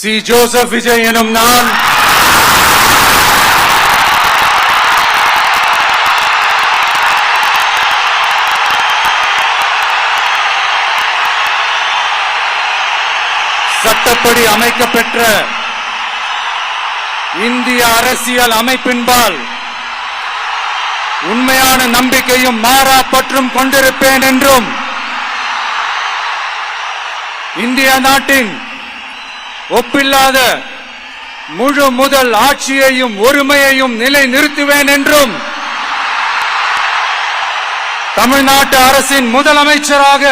C. Joseph Vijay எனும் நான் சட்டப்படி அமைக்கப்பெற்ற இந்திய அரசியல் அமைப்பின்பால் உண்மையான நம்பிக்கையும் மாறா பற்றும் கொண்டிருப்பேன் என்றும் இந்திய நாட்டின் ஒப்பில்லாத முழு முதல் ஆட்சியையும் ஒருமையையும் நிலைநிறுத்துவேன் என்றும் தமிழ்நாட்டு அரசின் முதலமைச்சராக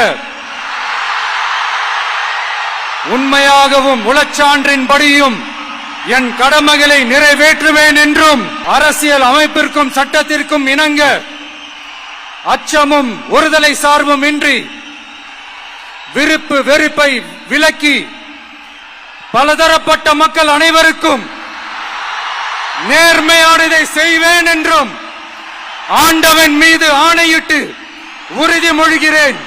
உண்மையாகவும் உளச்சான்றின்படியும் என் கடமைகளை நிறைவேற்றுவேன் என்றும் அரசியல் அமைப்பிற்கும் சட்டத்திற்கும் இணங்க அச்சமும் ஒருதலை சார்பும் இன்றி விருப்பு வெறுப்பை விலக்கி பலதரப்பட்ட மக்கள் அனைவருக்கும் நேர்மையானதை செய்வேன் என்றும் ஆண்டவன் மீது ஆணையிட்டு உறுதிமொழிகிறேன்.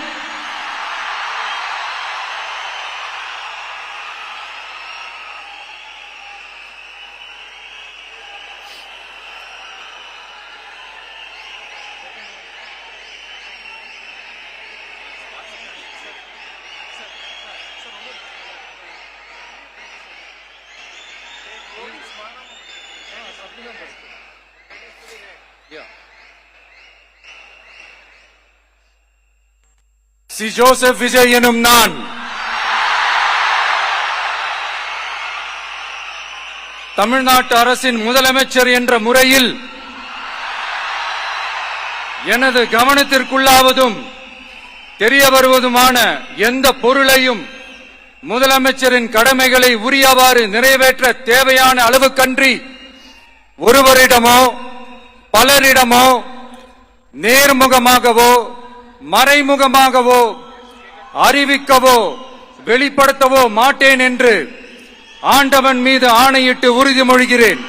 சி. ஜோசப் விஜய் எனும் நான் தமிழ்நாட்டு அரசின் முதலமைச்சர் என்ற முறையில் எனது கவனத்திற்குள்ளாவதும் தெரிய வருவதுமான எந்த பொருளையும் முதலமைச்சரின் கடமைகளை உரியவாறு நிறைவேற்ற தேவையான அளவுக்கன்றி ஒருவரிடமோ பலரிடமோ நேர்முகமாகவோ மறைமுகமாகவோ அறிவிக்கவோ வெளிப்படுத்தவோ மாட்டேன் என்று ஆண்டவன் மீது ஆணையிட்டு உறுதிமொழிகிறேன்.